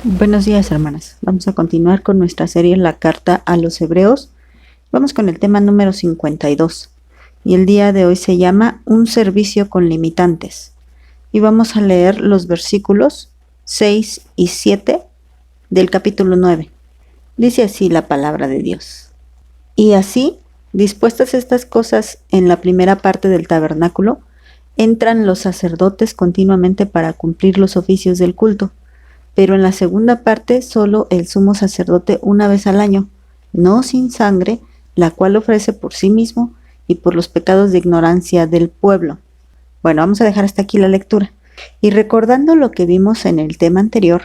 Buenos días, hermanas. Vamos a continuar con nuestra serie La Carta a los Hebreos. Vamos con el tema número 52. Y el día de hoy se llama Un servicio con limitantes. Y vamos a leer los versículos 6 y 7 del capítulo 9. Dice así la palabra de Dios. Y así, dispuestas estas cosas en la primera parte del tabernáculo, entran los sacerdotes continuamente para cumplir los oficios del culto. Pero en la segunda parte solo el sumo sacerdote una vez al año, no sin sangre, la cual ofrece por sí mismo y por los pecados de ignorancia del pueblo. Bueno, vamos a dejar hasta aquí la lectura. Y recordando lo que vimos en el tema anterior,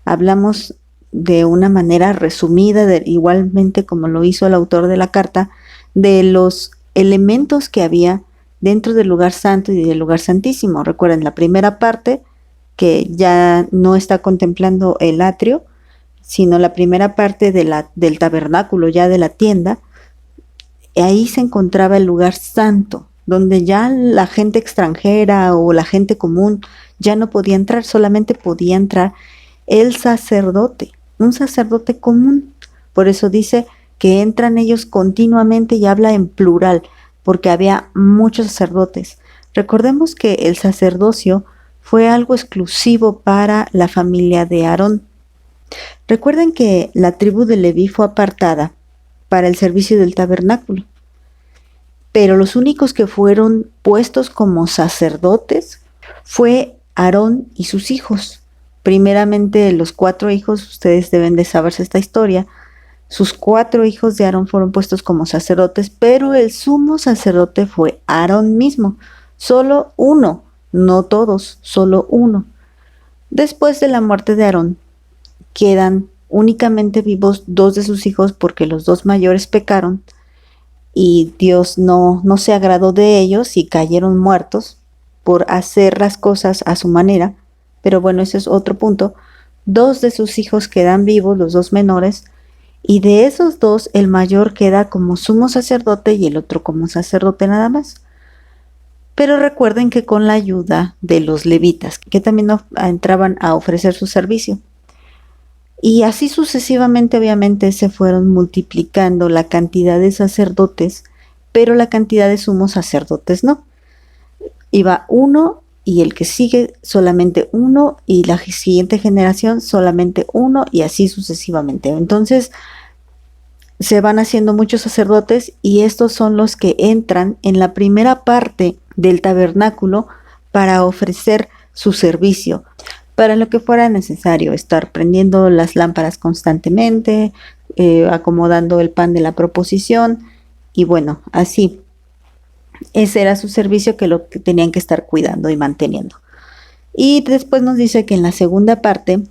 hablamos de una manera resumida, igualmente como lo hizo el autor de la carta, de los elementos que había dentro del lugar santo y del lugar santísimo. Recuerden, la primera parte que ya no está contemplando el atrio, sino la primera parte del tabernáculo, ya de la tienda. Ahí se encontraba el lugar santo, donde ya la gente extranjera o la gente común ya no podía entrar, solamente podía entrar el sacerdote, un sacerdote común. Por eso dice que entran ellos continuamente y habla en plural, porque había muchos sacerdotes. Recordemos que el sacerdocio fue algo exclusivo para la familia de Aarón. Recuerden que la tribu de Leví fue apartada para el servicio del tabernáculo, pero los únicos que fueron puestos como sacerdotes fue Aarón y sus hijos. Primeramente los 4 hijos, ustedes deben de saberse esta historia, sus 4 hijos de Aarón fueron puestos como sacerdotes, pero el sumo sacerdote fue Aarón mismo, solo uno. No todos, solo uno. Después de la muerte de Aarón, quedan únicamente vivos 2 de sus hijos porque los 2 mayores pecaron y Dios no se agradó de ellos y cayeron muertos por hacer las cosas a su manera. Pero bueno, ese es otro punto. 2 de sus hijos quedan vivos, los 2 menores, y de esos 2 el mayor queda como sumo sacerdote y el otro como sacerdote nada más. Pero recuerden que con la ayuda de los levitas, que también entraban a ofrecer su servicio. Y así sucesivamente, obviamente, se fueron multiplicando la cantidad de sacerdotes, pero la cantidad de sumos sacerdotes no. Iba uno y el que sigue solamente uno y la siguiente generación solamente uno y así sucesivamente. Entonces se van haciendo muchos sacerdotes y estos son los que entran en la primera parte del tabernáculo para ofrecer su servicio, para lo que fuera necesario, estar prendiendo las lámparas constantemente, acomodando el pan de la proposición y bueno, así. Ese era su servicio que lo que tenían que estar cuidando y manteniendo. Y después nos dice que en la segunda parte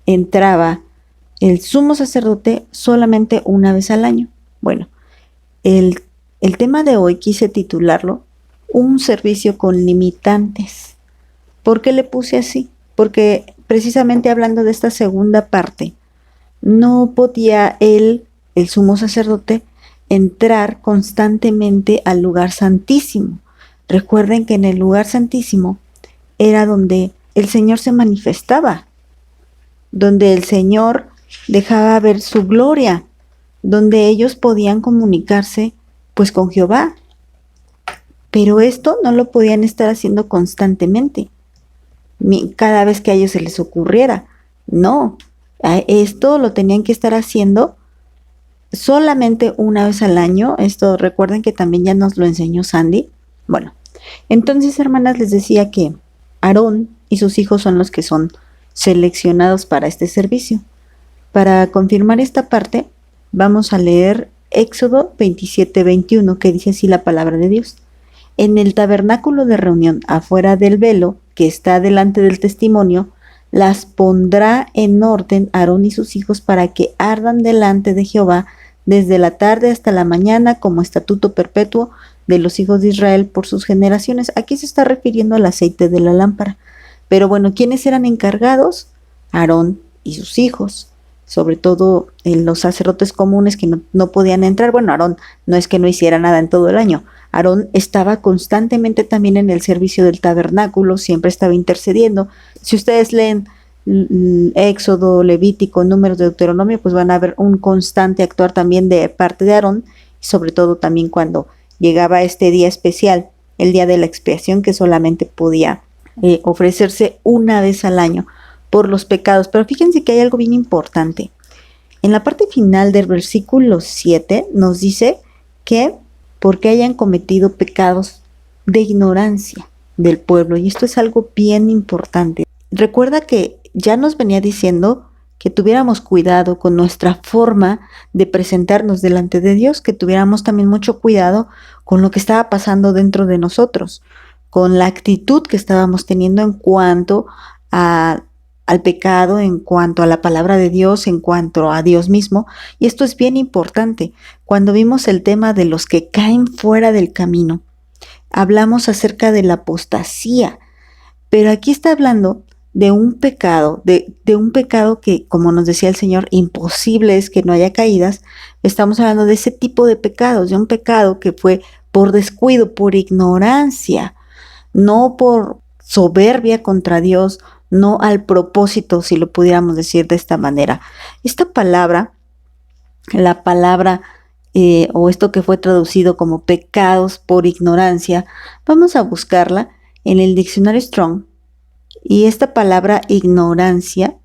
entraba el sumo sacerdote solamente una vez al año. Bueno, el tema de hoy quise titularlo Un servicio con limitantes. ¿Por qué le puse así? Porque precisamente hablando de esta segunda parte, no podía el sumo sacerdote, entrar constantemente al lugar santísimo. Recuerden que en el lugar santísimo era donde el Señor se manifestaba, donde el Señor dejaba ver su gloria, donde ellos podían comunicarse pues con Jehová. Pero esto no lo podían estar haciendo constantemente, cada vez que a ellos se les ocurriera. No, esto lo tenían que estar haciendo solamente una vez al año. Esto recuerden que también ya nos lo enseñó Sandy. Bueno, entonces, hermanas, les decía que Aarón y sus hijos son los que son seleccionados para este servicio. Para confirmar esta parte, vamos a leer Éxodo 27:21, que dice así la palabra de Dios. En el tabernáculo de reunión, afuera del velo, que está delante del testimonio, las pondrá en orden Aarón y sus hijos para que ardan delante de Jehová desde la tarde hasta la mañana como estatuto perpetuo de los hijos de Israel por sus generaciones. Aquí se está refiriendo al aceite de la lámpara. Pero bueno, ¿quiénes eran encargados? Aarón y sus hijos. Sobre todo los sacerdotes comunes que no podían entrar. Bueno, Aarón no es que no hiciera nada en todo el año. Aarón estaba constantemente también en el servicio del tabernáculo, siempre estaba intercediendo. Si ustedes leen Éxodo, Levítico, Números, Deuteronomio, pues van a haber un constante actuar también de parte de Aarón, sobre todo también cuando llegaba este día especial, el día de la expiación, que solamente podía ofrecerse una vez al año por los pecados. Pero fíjense que hay algo bien importante. En la parte final del versículo 7 nos dice que porque hayan cometido pecados de ignorancia del pueblo, y esto es algo bien importante. Recuerda que ya nos venía diciendo que tuviéramos cuidado con nuestra forma de presentarnos delante de Dios, que tuviéramos también mucho cuidado con lo que estaba pasando dentro de nosotros, con la actitud que estábamos teniendo en cuanto al pecado, en cuanto a la palabra de Dios, en cuanto a Dios mismo. Y esto es bien importante. Cuando vimos el tema de los que caen fuera del camino, hablamos acerca de la apostasía, pero aquí está hablando de un pecado, de un pecado que, como nos decía el Señor, imposible es que no haya caídas. Estamos hablando de ese tipo de pecados, de un pecado que fue por descuido, por ignorancia, no por soberbia contra Dios, no al propósito, si lo pudiéramos decir de esta manera. Esta palabra, la palabra o esto que fue traducido como pecados por ignorancia, vamos a buscarla en el diccionario Strong. Y esta palabra ignorancia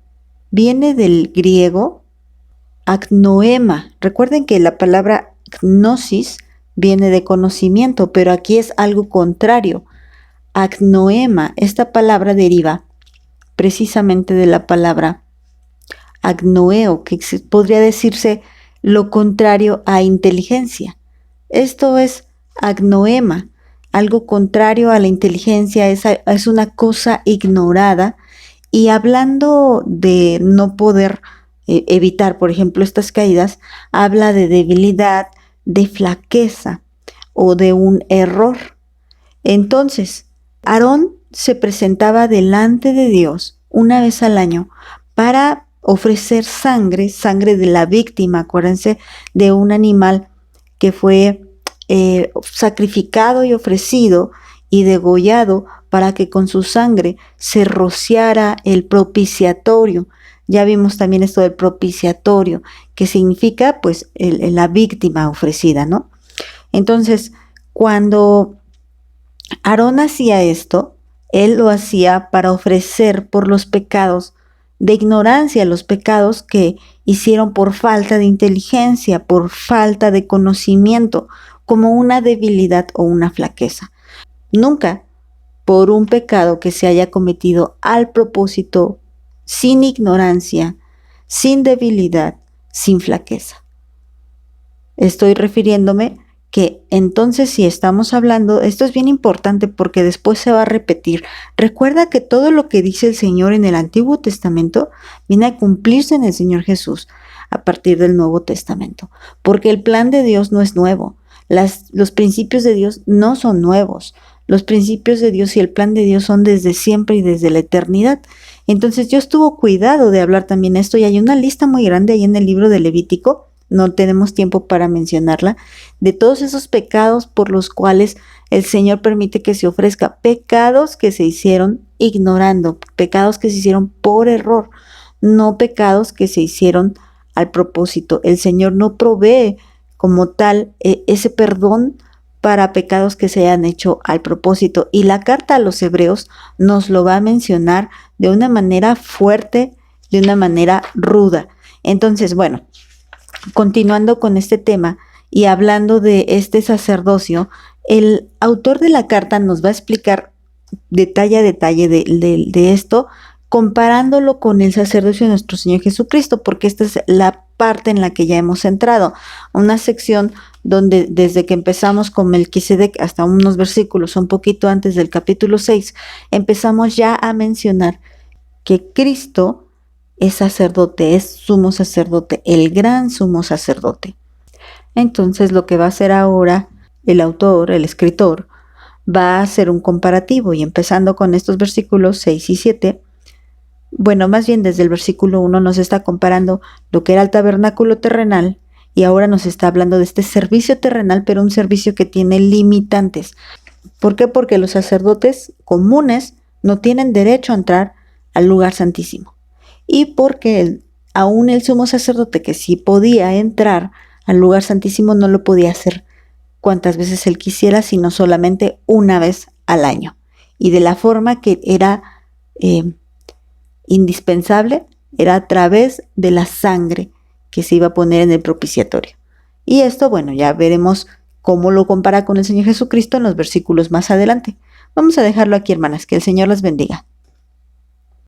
viene del griego agnoema. Recuerden que la palabra gnosis viene de conocimiento, pero aquí es algo contrario. Agnoema, esta palabra deriva precisamente de la palabra agnoeo, que podría decirse lo contrario a inteligencia. Esto es agnoema, algo contrario a la inteligencia, es una cosa ignorada. Y hablando de no poder evitar, por ejemplo, estas caídas, habla de debilidad, de flaqueza o de un error. Entonces, Aarón se presentaba delante de Dios una vez al año para ofrecer sangre de la víctima, acuérdense, de un animal que fue sacrificado y ofrecido y degollado para que con su sangre se rociara el propiciatorio. Ya vimos también esto del propiciatorio, que significa pues la víctima ofrecida, ¿no? Entonces, cuando Aarón hacía esto, él lo hacía para ofrecer por los pecados de ignorancia, los pecados que hicieron por falta de inteligencia, por falta de conocimiento, como una debilidad o una flaqueza. Nunca por un pecado que se haya cometido al propósito, sin ignorancia, sin debilidad, sin flaqueza. Estoy refiriéndome que entonces si estamos hablando, esto es bien importante porque después se va a repetir. Recuerda que todo lo que dice el Señor en el Antiguo Testamento viene a cumplirse en el Señor Jesús a partir del Nuevo Testamento, porque el plan de Dios no es nuevo. Los principios de Dios no son nuevos. Los principios de Dios y el plan de Dios son desde siempre y desde la eternidad. Entonces Dios tuvo cuidado de hablar también esto, y hay una lista muy grande ahí en el libro de Levítico, no tenemos tiempo para mencionarla, de todos esos pecados por los cuales el Señor permite que se ofrezca, pecados que se hicieron ignorando, pecados que se hicieron por error, no pecados que se hicieron al propósito. El Señor no provee como tal ese perdón para pecados que se hayan hecho al propósito. Y la carta a los Hebreos nos lo va a mencionar de una manera fuerte, de una manera ruda. Entonces, bueno, continuando con este tema y hablando de este sacerdocio, el autor de la carta nos va a explicar detalle a detalle de esto, comparándolo con el sacerdocio de nuestro Señor Jesucristo, porque esta es la parte en la que ya hemos entrado, una sección donde desde que empezamos con Melquisedec hasta unos versículos un poquito antes del capítulo 6, empezamos ya a mencionar que Cristo es sacerdote, es sumo sacerdote, el gran sumo sacerdote. Entonces lo que va a hacer ahora el autor, el escritor, va a hacer un comparativo, y empezando con estos versículos 6 y 7, bueno, más bien desde el versículo 1 nos está comparando lo que era el tabernáculo terrenal, y ahora nos está hablando de este servicio terrenal, pero un servicio que tiene limitantes. ¿Por qué? Porque los sacerdotes comunes no tienen derecho a entrar al lugar santísimo. y porque aún el sumo sacerdote, que sí podía entrar al lugar santísimo, no lo podía hacer cuantas veces él quisiera, sino solamente una vez al año. Y de la forma que era indispensable, era a través de la sangre que se iba a poner en el propiciatorio. Y esto, bueno, ya veremos cómo lo compara con el Señor Jesucristo en los versículos más adelante. Vamos a dejarlo aquí, hermanas, que el Señor las bendiga.